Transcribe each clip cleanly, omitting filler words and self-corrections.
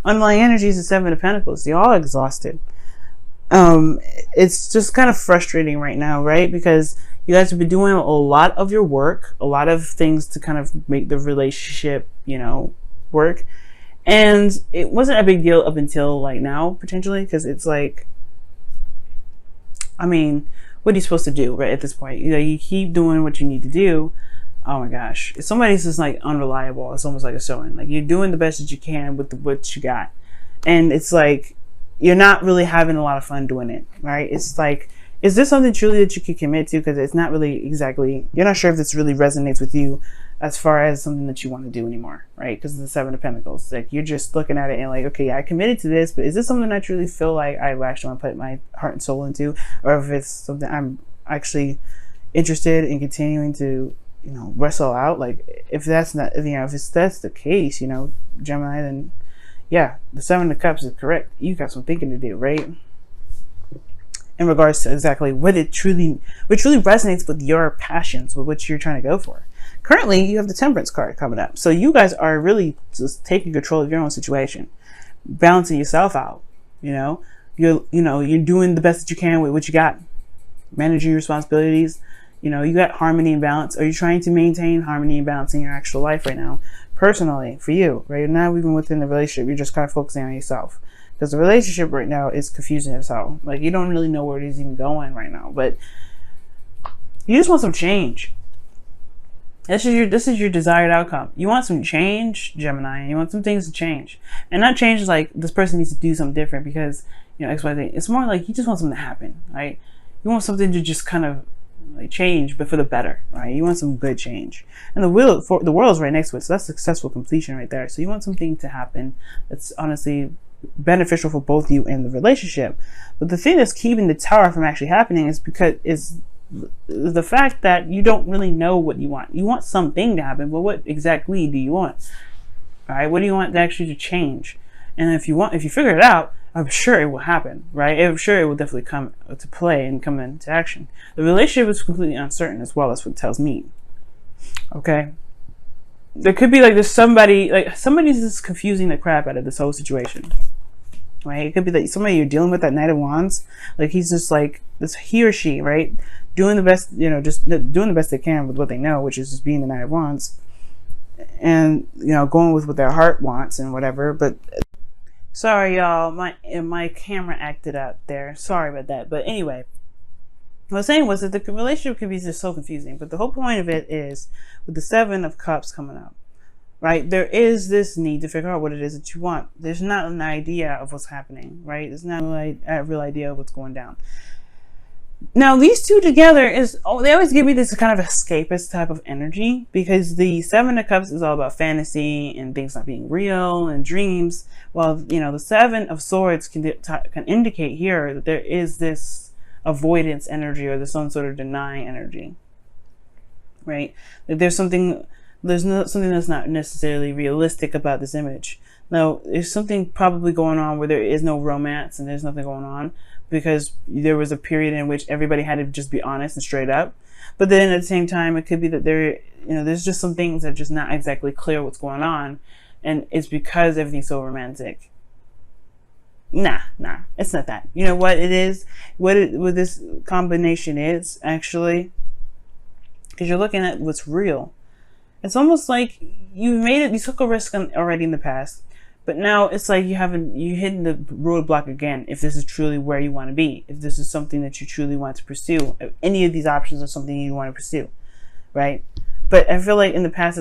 Underlying energy is the Seven of Pentacles. You're all exhausted. It's just kind of frustrating right now, right? Because you guys have been doing a lot of your work, a lot of things to kind of make the relationship, work. And it wasn't a big deal up until like now, potentially, because it's like, I mean, what are you supposed to do, right? At this point, you keep doing what you need to do. Oh my gosh, if somebody's just like unreliable, it's almost like a showing. Like, you're doing the best that you can with what you got, and it's like you're not really having a lot of fun doing it, right? It's like, is this something truly that you can commit to? Because it's not really exactly, you're not sure if this really resonates with you as far as something that you want to do anymore, right? Because of the Seven of Pentacles. Like, you're just looking at it and like, okay, I committed to this, but is this something I truly feel like I actually want to put my heart and soul into? Or if it's something I'm actually interested in continuing to, wrestle out? Like, if that's not, if that's the case, Gemini, then yeah, the Seven of Cups is correct. You got some thinking to do, right? In regards to exactly what truly resonates with your passions, with what you're trying to go for. Currently, you have the Temperance card coming up. So you guys are really just taking control of your own situation, balancing yourself out. You're doing the best that you can with what you got, managing your responsibilities. You got harmony and balance. Are you trying to maintain harmony and balance in your actual life right now? Personally, for you, right now, even within the relationship, you're just kind of focusing on yourself. Because the relationship right now is confusing as hell. Like, you don't really know where it is even going right now. But you just want some change. This is your desired outcome. You want some change, Gemini, and you want some things to change. And not change is like this person needs to do something different because, XYZ. It's more like you just want something to happen, right? You want something to just kind of like change, but for the better, right? You want some good change. And the world is right next to it, so that's successful completion right there. So you want something to happen that's honestly beneficial for both you and the relationship. But the thing that's keeping the Tower from actually happening is the fact that you don't really know what you want. You want something to happen, but what exactly do you want? All right, what do you want to change? And if you figure it out, I'm sure it will happen, right? I'm sure it will definitely come to play and come into action. The relationship is completely uncertain as well. That's what it tells me. Okay. There could be like there's somebody's just confusing the crap out of this whole situation, right? It could be that somebody you're dealing with, that Knight of Wands, like he's just like this, he or she, right, doing the best, just doing the best they can with what they know, which is just being the Knight of Wands, and going with what their heart wants and whatever. But sorry, y'all, my camera acted up there. Sorry about that. But anyway, what I was saying was that the relationship could be just so confusing. But the whole point of it is, with the Seven of Cups coming up, right, there is this need to figure out what it is that you want. There's not an idea of what's happening, right? There's not a real idea of what's going down. Now, these two together they always give me this kind of escapist type of energy, because the Seven of Cups is all about fantasy and things not being real and dreams. While, the Seven of Swords can indicate here that there is this avoidance energy, or there's some sort of denying energy, right? That there's something that's not necessarily realistic about this image. Now, there's something probably going on where there is no romance and there's nothing going on, because there was a period in which everybody had to just be honest and straight up. But then at the same time, it could be that there's just some things that are just not exactly clear what's going on, and it's because everything's so romantic. Nah, it's not that. You know what it is? What this combination is, actually, because you're looking at what's real. It's almost like you took a risk already in the past, but now it's like you're hitting the roadblock again. If this is truly where you want to be, if this is something that you truly want to pursue, if any of these options are something you want to pursue, right? But I feel like in the past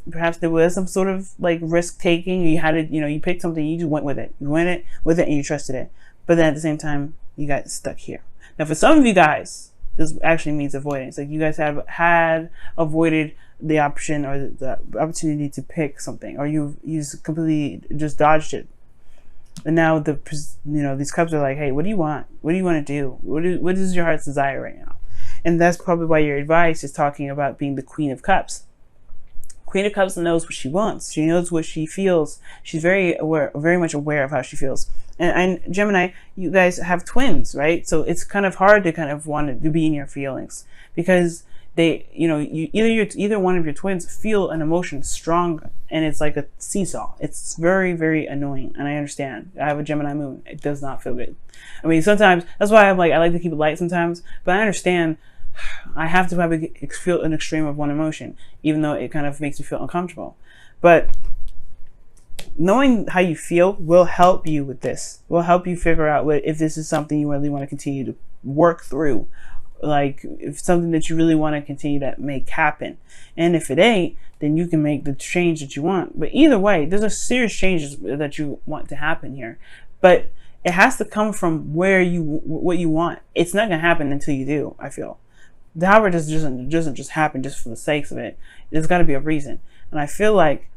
perhaps there was some sort of like risk taking. You had to, you picked something, you just went with it. You went with it and you trusted it. But then at the same time, you got stuck here. Now, for some of you guys, this actually means avoidance. Like, you guys had avoided the option or the opportunity to pick something, or you completely just dodged it. And now these cups are like, hey, what do you want? What do you want to do? What is your heart's desire right now? And that's probably why your advice is talking about being the Queen of Cups. Queen of Cups knows what she wants. She knows what she feels. She's very much aware of how she feels. And Gemini, you guys have twins, right? So it's kind of hard to kind of want to be in your feelings, because they, you know, either one of your twins feel an emotion strong, and it's like a seesaw. It's very, very annoying, and I understand. I have a Gemini moon. It does not feel good. I mean, sometimes that's why I'm like, I like to keep it light sometimes, but I understand. I have to probably feel an extreme of one emotion, even though it kind of makes me feel uncomfortable. But knowing how you feel will help you with this. Will help you figure out if this is something you really want to continue to work through. Like, if something that you really want to continue to make happen. And if it ain't, then you can make the change that you want. But either way, there's a serious changes that you want to happen here. But it has to come from what you want. It's not going to happen until you do, I feel. However, it doesn't just happen just for the sakes of it. There's got to be a reason. And I feel like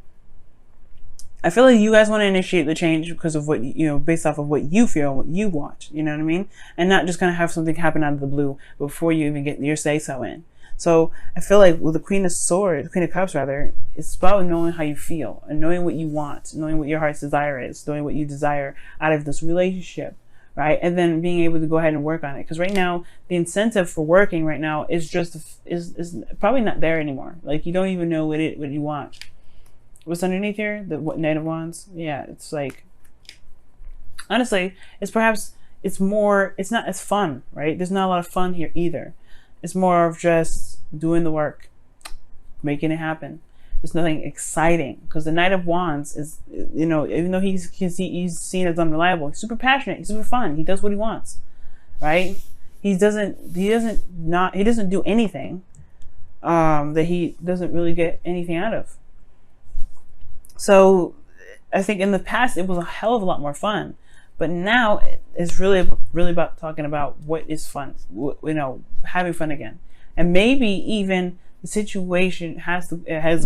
you guys want to initiate the change because of what, you know, based off of what you feel, what you want, you know what I mean? And not just kind of have something happen out of the blue before you even get your say-so in. So I feel like with the Queen of Cups rather, it's about knowing how you feel and knowing what you want, knowing what your heart's desire is, knowing what you desire out of this relationship, right? And then being able to go ahead and work on it. Because right now, the incentive for working right now is probably not there anymore. Like, you don't even know what you want. What's underneath here? The Knight of Wands? Yeah, it's like, honestly, it's not as fun, right? There's not a lot of fun here either. It's more of just doing the work, making it happen. There's nothing exciting, because the Knight of Wands is, you know, even though he's seen as unreliable, he's super passionate, he's super fun, he does what he wants, right? He doesn't do anything that he doesn't really get anything out of. So I think in the past it was a hell of a lot more fun, but now it's really about talking about what is fun, you know, having fun again. And maybe even the situation has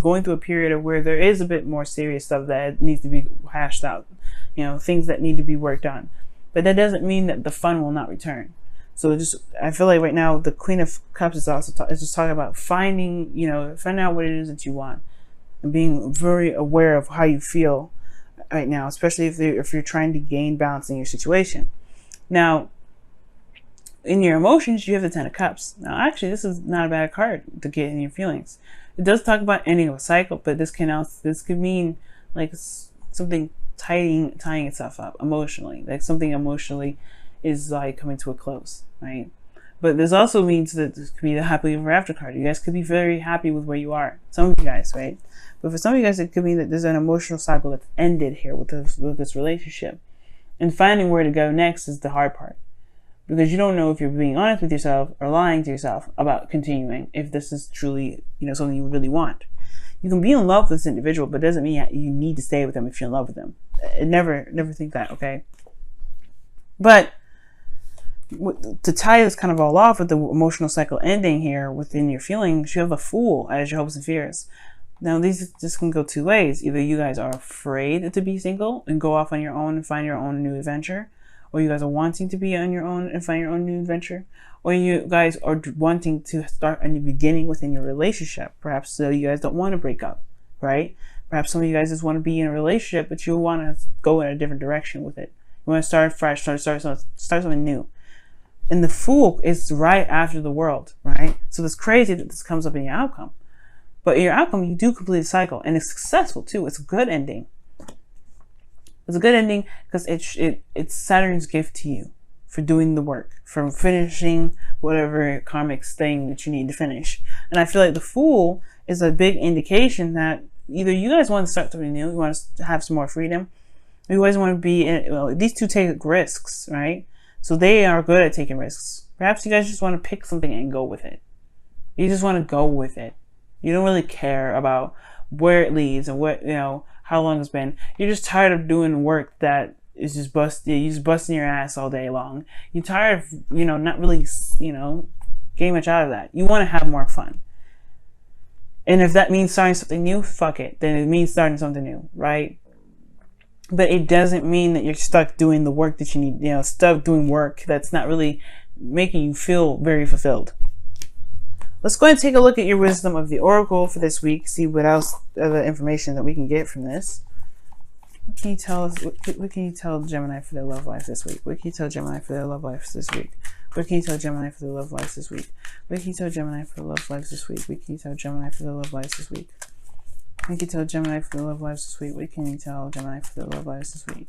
going through a period of where there is a bit more serious stuff that needs to be hashed out, you know, things that need to be worked on. But that doesn't mean that the fun will not return. So I feel like right now the Queen of Cups is also just talking about finding out what it is that you want, and being very aware of how you feel right now, especially if you're trying to gain balance in your situation. Now, in your emotions, you have the Ten of Cups. Now, actually, this is not a bad card to get in your feelings. It does talk about ending of a cycle, but this could mean like something tying itself up emotionally, like something emotionally is like coming to a close, right? But this also means that this could be the happily ever after card. You guys could be very happy with where you are. Some of you guys, right? But for some of you guys, it could mean that there's an emotional cycle that's ended here with this relationship. And finding where to go next is the hard part. Because you don't know if you're being honest with yourself or lying to yourself about continuing, if this is truly, something you really want. You can be in love with this individual, but it doesn't mean you need to stay with them if you're in love with them. Never think that, okay? But to tie this kind of all off with the emotional cycle ending here within your feelings, you have a Fool as your hopes and fears. Now, these just can go two ways. Either you guys are afraid to be single and go off on your own and find your own new adventure, or you guys are wanting to be on your own and find your own new adventure, or you guys are wanting to start a new beginning within your relationship. Perhaps so you guys don't want to break up, right? Perhaps some of you guys just want to be in a relationship, but you want to go in a different direction with it. You want to start fresh, start something new. And the Fool is right after the World, right? So it's crazy that this comes up in your outcome. But in your outcome, you do complete the cycle, and it's successful too. It's a good ending. It's a good ending because it's Saturn's gift to you for doing the work, for finishing whatever karmic thing that you need to finish. And I feel like the Fool is a big indication that either you guys want to start something new, you want to have some more freedom, or you guys want to be these two take risks, right? So they are good at taking risks. Perhaps you guys just want to pick something and go with it. You just want to go with it. You don't really care about where it leads and what, how long it's been. You're just tired of doing work that is just you're just busting your ass all day long. You're tired of, not really, getting much out of that. You want to have more fun. And if that means starting something new, fuck it. Then it means starting something new, right? But it doesn't mean that you're stuck doing the work that you need, stuck doing work that's not really making you feel very fulfilled. Let's go ahead and take a look at your wisdom of the Oracle for this week. See what else, other information that we can get from this. What can you tell us? What can you tell Gemini for their love life this week? What can you tell Gemini for their love life this week? What can you tell Gemini for the love lives this week? What can you tell Gemini for the love lives this week? What can you tell Gemini for the love lives this week? What can you tell Gemini for the love lives this week? What can you tell Gemini for the love lives this week?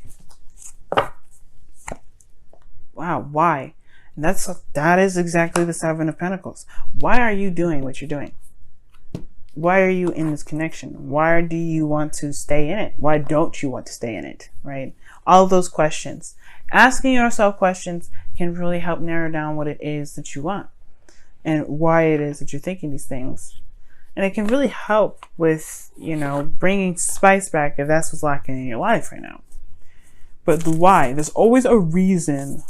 Wow, why? And that is exactly the Seven of Pentacles. Why are you doing what you're doing? Why are you in this connection? Why do you want to stay in it? Why don't you want to stay in it? Right? All of those questions. Asking yourself questions can really help narrow down what it is that you want and why it is that you're thinking these things. And it can really help with, you know, bringing spice back if that's what's lacking in your life right now. But the why, there's always a reason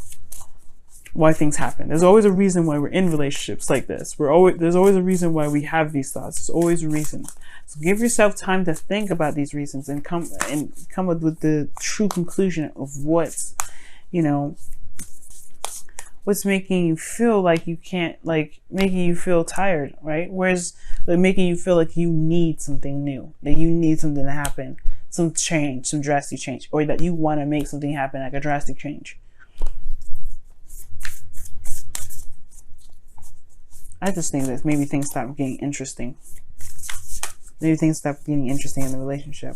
why things happen. There's always a reason why we're in relationships like this. There's always a reason why we have these thoughts. There's always a reason. So give yourself time to think about these reasons and come up with the true conclusion of what's, you know, what's making you feel like you can't, like making you feel tired, right? Whereas like making you feel like you need something new, that you need something to happen, some change, some drastic change, or that you want to make something happen, like a drastic change. I just think that maybe things stop getting interesting. Maybe things stop getting interesting in the relationship.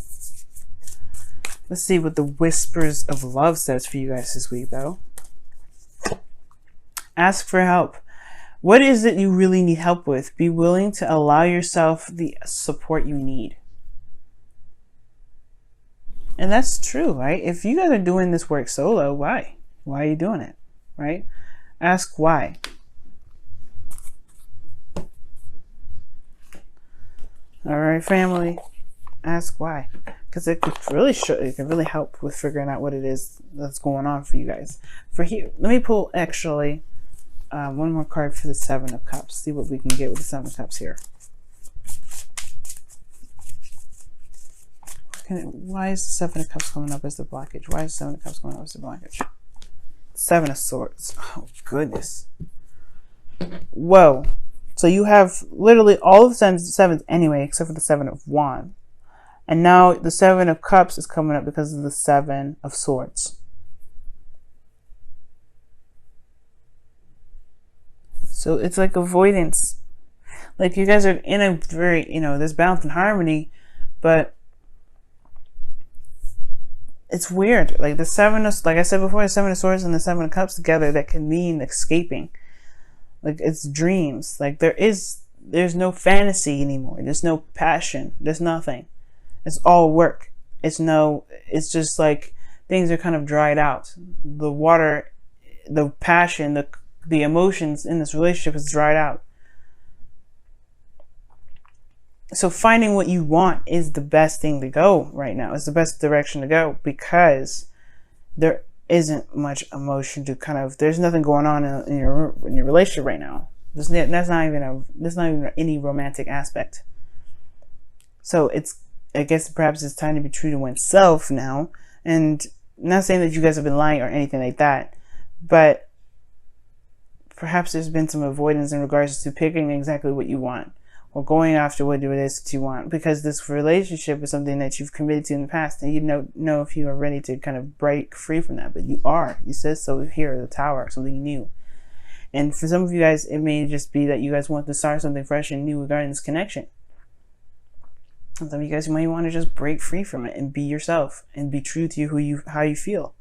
Let's see what the Whispers of Love says for you guys this week, though. Ask for help. What is it you really need help with? Be willing to allow yourself the support you need. And that's true, right? If you guys are doing this work solo, why? Why are you doing it, right? Ask why. All right, family, ask why, because it could really help with figuring out what it is that's going on for you guys. For here, let me pull actually one more card for the Seven of Cups. See what we can get with the Seven of Cups here. Why is the Seven of Cups coming up as the blockage? Why is the Seven of Cups coming up as the blockage? Seven of Swords. Oh goodness. Whoa. So you have literally all of the sevens anyway, except for the Seven of Wands. And now the Seven of Cups is coming up because of the Seven of Swords. So it's like avoidance. Like you guys are in a very, you know, there's balance and harmony, but it's weird. Like the Seven of, like I said before, the Seven of Swords and the Seven of Cups together, that can mean escaping. Like it's dreams. Like there's no fantasy anymore. There's no passion. There's nothing. It's all work. It's just like things are kind of dried out. The water, the passion, the emotions in this relationship is dried out. So finding what you want is the best thing to go right now. It's the best direction to go, because there isn't much emotion to kind of, there's nothing going on in your relationship right now. There's not even any romantic aspect. So I guess perhaps it's time to be true to oneself now. And I'm not saying that you guys have been lying or anything like that, but perhaps there's been some avoidance in regards to picking exactly what you want, or going after what it is that you want, because this relationship is something that you've committed to in the past, and you know if you are ready to kind of break free from that. But you are. You said so here, the Tower, something new. And for some of you guys, it may just be that you guys want to start something fresh and new regarding this connection. And some of you guys, you might want to just break free from it and be yourself and be true to how you feel.